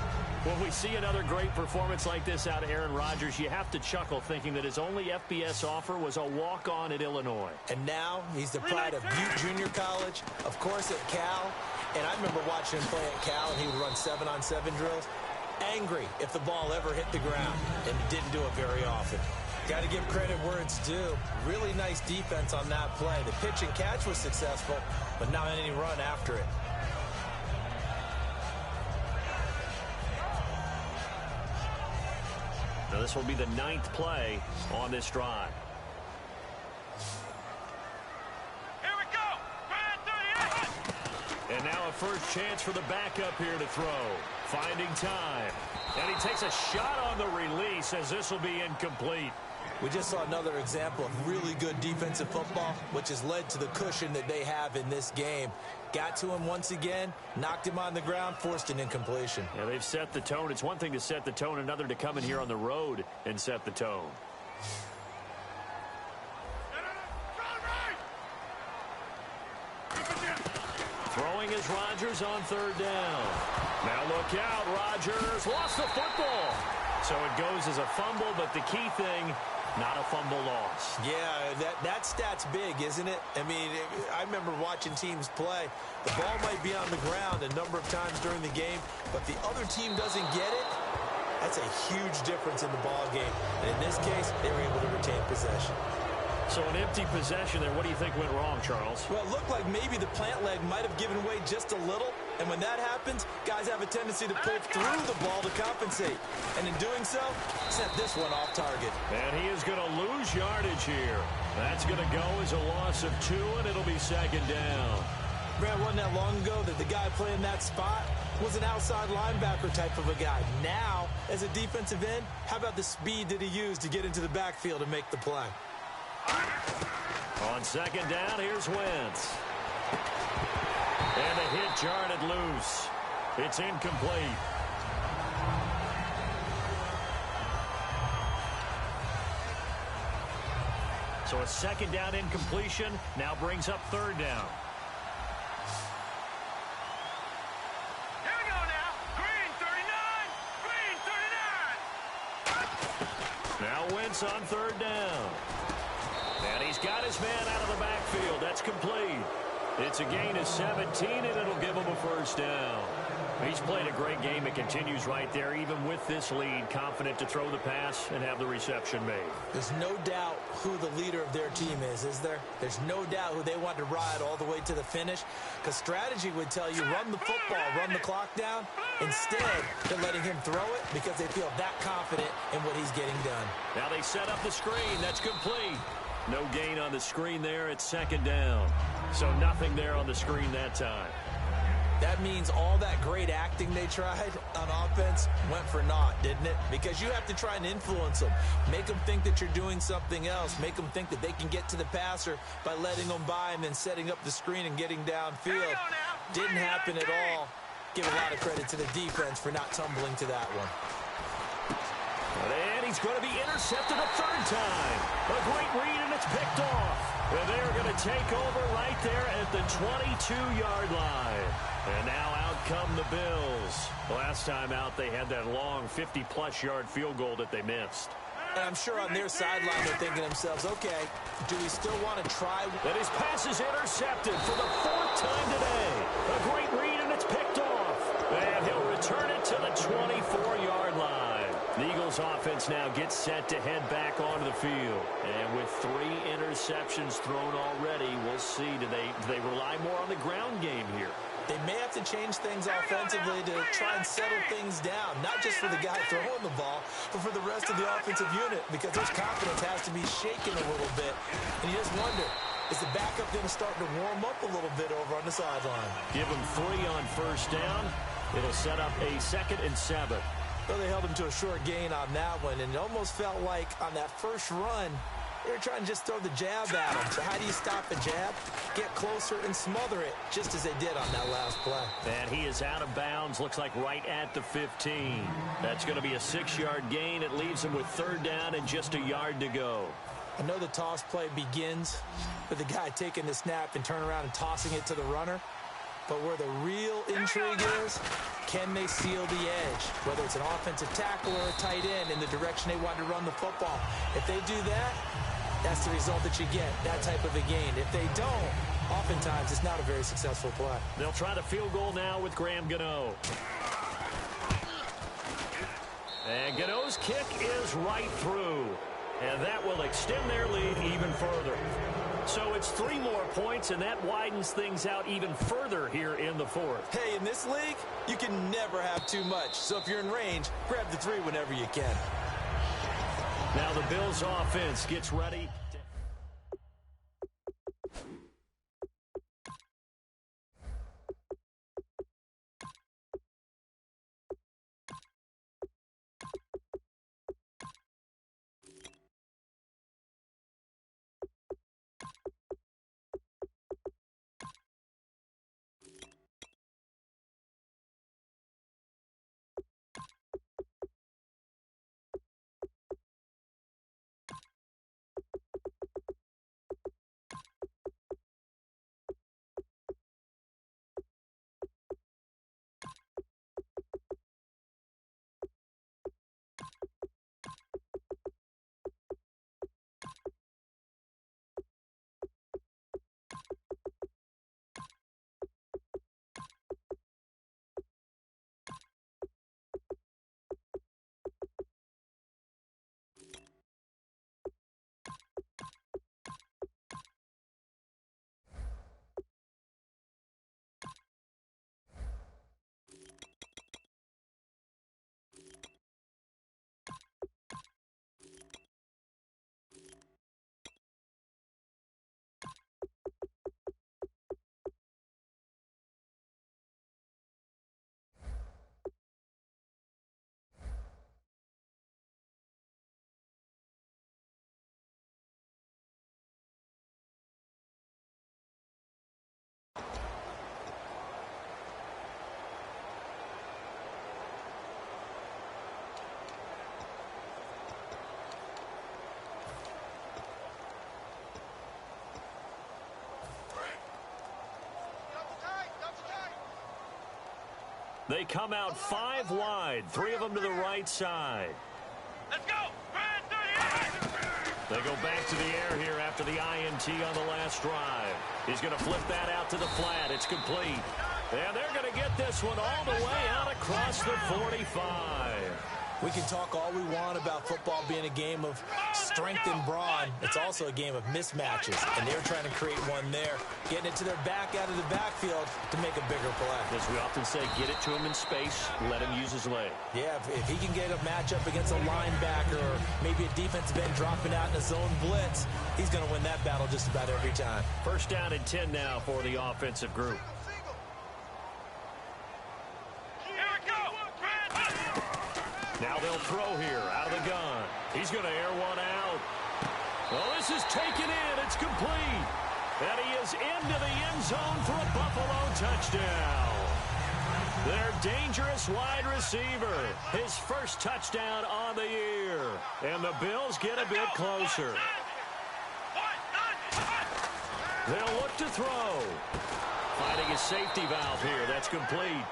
When we see another great performance like this out of Aaron Rodgers, you have to chuckle thinking that his only FBS offer was a walk-on at Illinois. And now he's the pride of Butte Junior College, of course at Cal. And I remember watching him play at Cal, and he would run 7-on-7 drills. Angry if the ball ever hit the ground, and didn't do it very often. Got to give credit where it's due. Really nice defense on that play. The pitch and catch was successful, but not any run after it. Now this will be the 9th play on this drive. Here we go. 38. And now a first chance for the backup here to throw. Finding time. And he takes a shot on the release as this will be incomplete. We just saw another example of really good defensive football, which has led to the cushion that they have in this game. Got to him once again, knocked him on the ground, forced an incompletion. Yeah, they've set the tone. It's one thing to set the tone, another to come in here on the road and set the tone. Throwing is Rodgers on third down. Now look out, Rodgers lost the football. So it goes as a fumble, but the key thing, not a fumble loss. Yeah, that stat's big, isn't it? I mean, I remember watching teams play. The ball might be on the ground a number of times during the game, but the other team doesn't get it. That's a huge difference in the ball game. And in this case, they were able to retain possession. So an empty possession there. What do you think went wrong, Charles? Well, it looked like maybe the plant leg might have given way just a little. And when that happens, guys have a tendency to pull through the ball to compensate. And in doing so, sent this one off target. And he is going to lose yardage here. That's going to go as a loss of 2, and it'll be second down. Brad, wasn't that long ago that the guy playing that spot was an outside linebacker type of a guy. Now, as a defensive end, how about the speed that he used to get into the backfield and make the play? On second down, here's Wentz. And a hit jarred loose. It's incomplete. So a second down incompletion now brings up third down. Here we go now. Green 39. Green 39. Now Wentz on third down. And he's got his man out of the backfield. That's complete. It's a gain of 17, and it'll give him a first down. He's played a great game. It continues right there, even with this lead, confident to throw the pass and have the reception made. There's no doubt who the leader of their team is there? There's no doubt who they want to ride all the way to the finish, because strategy would tell you run the football, run the clock down. Instead, they're letting him throw it because they feel that confident in what he's getting done. Now they set up the screen. That's complete. No gain on the screen there. It's second down. So nothing there on the screen that time. That means all that great acting they tried on offense went for naught, didn't it? Because you have to try and influence them. Make them think that you're doing something else. Make them think that they can get to the passer by letting them by and then setting up the screen and getting downfield. Didn't happen at all. Give a lot of credit to the defense for not tumbling to that one. And he's going to be intercepted a third time. A great read, and it's picked off. And they're going to take over right there at the 22-yard line. And now out come the Bills. Last time out, they had that long 50-plus yard field goal that they missed. And I'm sure on their sideline they're thinking to themselves, okay, do we still want to try? And his pass is intercepted for the 4th time today. A great read, and it's picked off. And he'll return it to the 24-yard line. The Eagles offense now gets set to head back onto the field. And with 3 interceptions thrown already, we'll see. Do they rely more on the ground game here? They may have to change things offensively to try and settle things down, not just for the guy throwing the ball, but for the rest of the offensive unit, because his confidence has to be shaken a little bit. And you just wonder, is the backup going to start to warm up a little bit over on the sideline? Give him 3 on first down. It'll set up a 2nd and 7. Well, they held him to a short gain on that one, and it almost felt like on that first run, They're trying to just throw the jab at him. So how do you stop a jab? Get closer and smother it, just as they did on that last play. And he is out of bounds, looks like right at the 15. That's going to be a 6-yard gain. It leaves him with 3rd down and just a yard to go. I know the toss play begins with the guy taking the snap and turning around and tossing it to the runner. But where the real intrigue is, can they seal the edge? Whether it's an offensive tackle or a tight end in the direction they want to run the football. If they do that, that's the result that you get, that type of a gain. If they don't, oftentimes it's not a very successful play. They'll try the field goal now with Graham Gano. And Gano's kick is right through. And that will extend their lead even further. So it's 3 more points, and that widens things out even further here in the 4th. Hey, in this league, you can never have too much. So if you're in range, grab the 3 whenever you can. Now the Bills offense gets ready. They come out 5 wide, 3 of them to the right side. Let's go. They go back to the air here after the INT on the last drive. He's going to flip that out to the flat. It's complete. And they're going to get this one all the way out across the 45. We can talk all we want about football being a game of strength and brawn. It's also a game of mismatches, and they're trying to create one there, getting it to their back out of the backfield to make a bigger play. As we often say, get it to him in space, let him use his leg. Yeah, if he can get a matchup against a linebacker or maybe a defensive end dropping out in a zone blitz, he's going to win that battle just about every time. 1st down and 10 now for the offensive group. Now they'll throw here out of the gun. He's going to air one out. Well, this is taken in. It's complete. And he is into the end zone for a Buffalo touchdown. Their dangerous wide receiver. His first touchdown on the year. And the Bills get a bit closer. They'll look to throw. Finding his safety valve here. That's complete.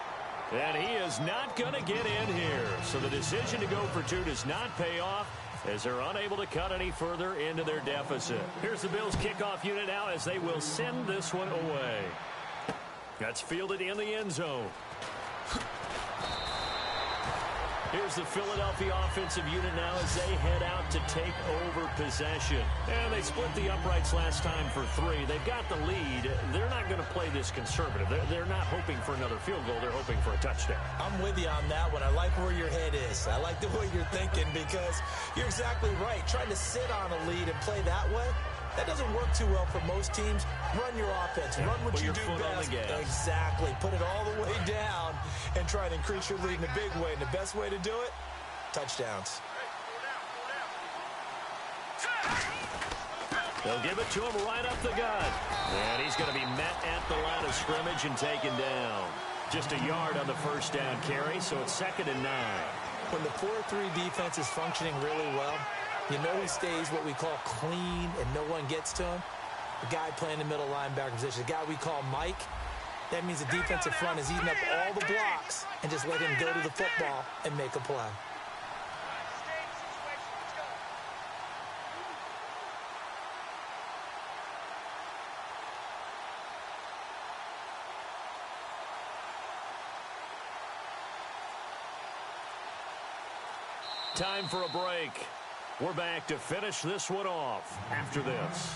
And he is not going to get in here. So the decision to go for 2 does not pay off as they're unable to cut any further into their deficit. Here's the Bills kickoff unit now as they will send this one away. That's fielded in the end zone. Here's the Philadelphia offensive unit now as they head out to take over possession. And they split the uprights last time for 3. They've got the lead. They're not going to play this conservative. They're not hoping for another field goal. They're hoping for a touchdown. I'm with you on that one. I like where your head is. I like the way you're thinking because you're exactly right. Trying to sit on a lead and play that way, that doesn't work too well for most teams. Run your offense. Run what you do best. Exactly. Put it all the way down and try to increase your lead in a big way. And the best way to do it, touchdowns. They'll give it to him right up the gut. And he's going to be met at the line of scrimmage and taken down. Just a yard on the first down carry, so it's 2nd and 9. When the 4-3 defense is functioning really well, you know he stays what we call clean and no one gets to him. The guy playing the middle linebacker position, the guy we call Mike, that means the defensive front is eating up all the blocks and just let him go to the football and make a play. Time for a break. We're back to finish this one off after this.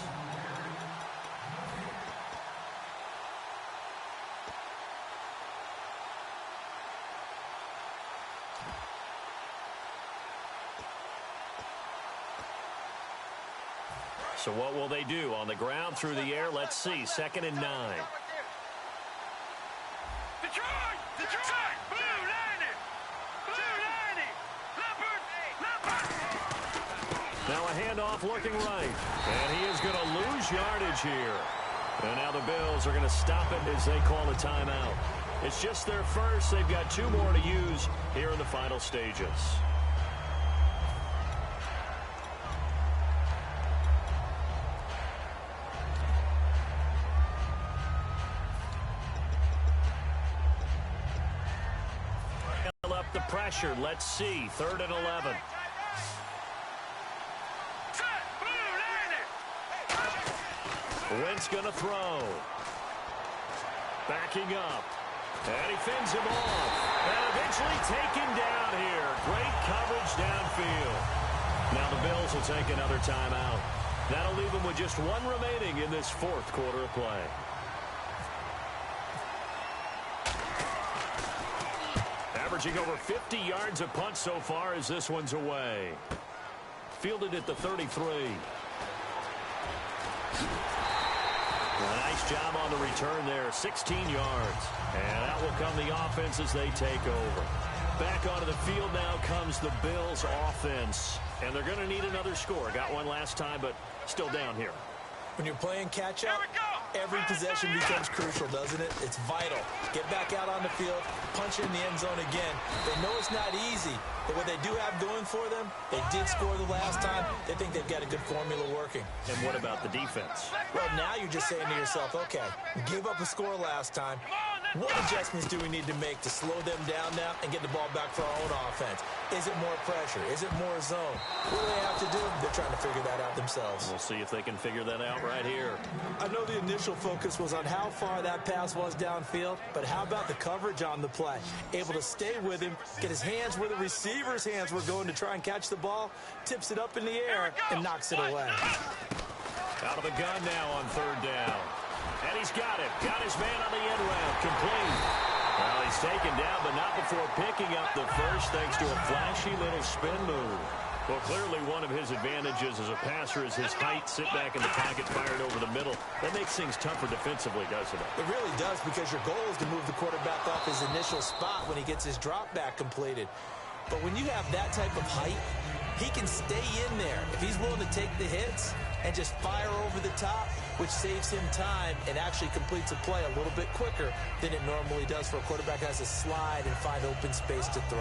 So what will they do? On the ground, through the air, let's see. 2nd and 9. Detroit! Detroit! Blue Lightning! Blue Lightning! Leopard! Now a handoff looking right. And he is going to lose yardage here. And now the Bills are going to stop it as they call a timeout. It's just their first. They've got 2 more to use here in the final stages. Up the pressure. Let's see. 3rd and 11. Wentz going to throw. Backing up. And he fends him off. And eventually taken down here. Great coverage downfield. Now the Bills will take another timeout. That'll leave them with just 1 remaining in this 4th quarter of play. Averaging over 50 yards a punt so far as this one's away. Fielded at the 33. A nice job on the return there, 16 yards. And out will come the offense as they take over. Back onto the field now comes the Bills offense. And they're going to need another score. Got one last time, but still down here. When you're playing catch-up, every possession becomes crucial, doesn't it? It's vital. Get back out on the field, punch in the end zone again. They know it's not easy, but what they do have going for them, they did score the last time. They think they've got a good formula working. And what about the defense? Well, now you're just saying to yourself, okay, we gave up a score last time. What adjustments do we need to make to slow them down now and get the ball back for our own offense? Is it more pressure? Is it more zone? What do they have to do? They're trying to figure that out themselves. We'll see if they can figure that out right here. I know the initial focus was on how far that pass was downfield, but how about the coverage on the play? Able to stay with him, get his hands where the receiver's hands were going to try and catch the ball, tips it up in the air, and knocks it away. Out of the gun now on 3rd down. And he's got it. Got his man on the end route. Complete. Well, he's taken down, but not before picking up the first thanks to a flashy little spin move. Well, clearly one of his advantages as a passer is his height. Sit back in the pocket, fired over the middle. That makes things tougher defensively, doesn't it? It really does, because your goal is to move the quarterback off his initial spot when he gets his drop back completed. But when you have that type of height, he can stay in there. If he's willing to take the hits and just fire over the top, which saves him time and actually completes a play a little bit quicker than it normally does for a quarterback who has to slide and find open space to throw.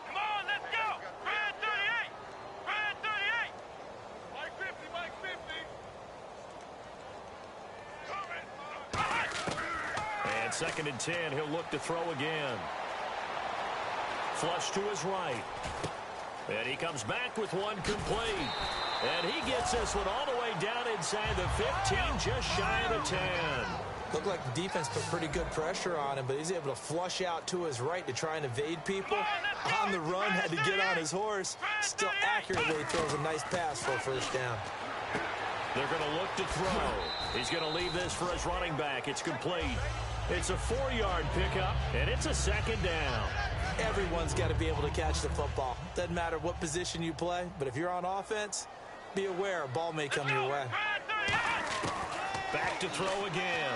Come on, let's go! Red 38! Red 38! Mike 50, Mike 50! And 2nd and 10, he'll look to throw again. Flush to his right. And he comes back with one complete. And he gets this one all the way down inside the 15, just shy of the 10. Looked like the defense put pretty good pressure on him, but he's able to flush out to his right to try and evade people. On the run, had to get on his horse. Still accurately throws a nice pass for a first down. They're going to look to throw. He's going to leave this for his running back. It's complete. It's a 4-yard pickup, and it's a 2nd down. Everyone's got to be able to catch the football. Doesn't matter what position you play, but if you're on offense, be aware a ball may come your way. Back to throw again.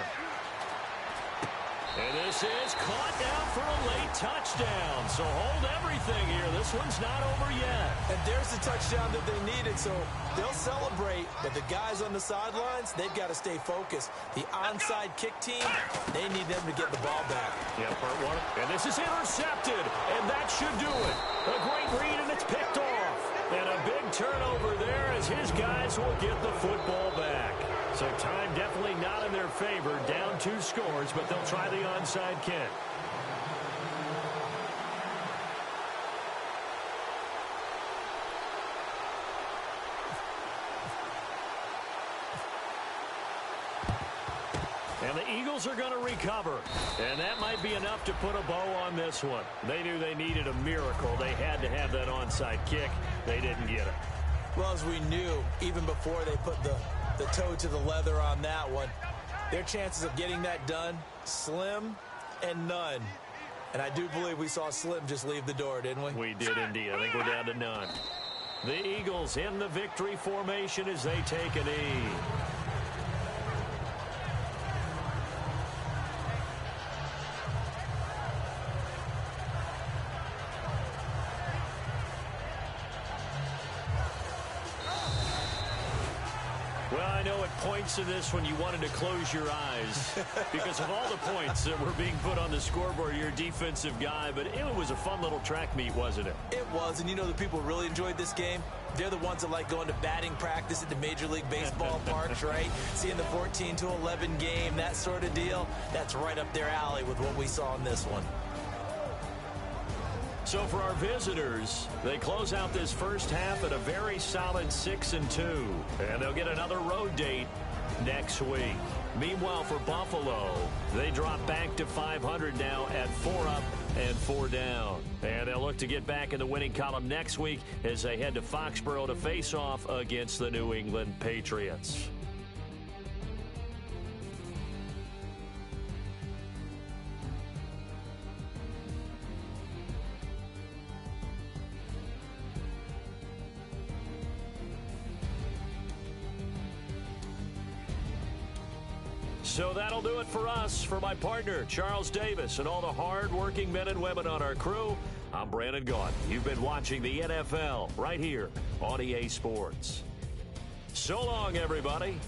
And this is caught down for a late touchdown. So hold everything here. This one's not over yet. And there's the touchdown that they needed, so they'll celebrate. But the guys on the sidelines, they've got to stay focused. The onside kick team, they need them to get the ball back. Yeah, part one. And this is intercepted. And that should do it. A great read, and it's picked off. And a big turnover there as his guys will get the football back. So time definitely not in their favor. Down 2 scores, but they'll try the onside kick. And the Eagles are going to recover. And that might be enough to put a bow on this one. They knew they needed a miracle. They had to have that onside kick. They didn't get it. Well, as we knew, even before they put the toe to the leather on that one, their chances of getting that done, slim and none. And I do believe we saw Slim just leave the door, didn't we? We did indeed. I think we're down to none. The Eagles in the victory formation as they take a knee. Well, I know at points in this when you wanted to close your eyes because of all the points that were being put on the scoreboard. You're a defensive guy, but it was a fun little track meet, wasn't it? It was, and you know the people who really enjoyed this game? They're the ones that like going to batting practice at the Major League Baseball parks, right? Seeing the 14-11 game, that sort of deal. That's right up their alley with what we saw in this one. So for our visitors, they close out this first half at a very solid 6-2. And they'll get another road date next week. Meanwhile, for Buffalo, they drop back to 500 now at 4 up and 4 down. And they'll look to get back in the winning column next week as they head to Foxborough to face off against the New England Patriots. So that'll do it for us. For my partner, Charles Davis, and all the hard-working men and women on our crew, I'm Brandon Gaudin. You've been watching the NFL right here on EA Sports. So long, everybody.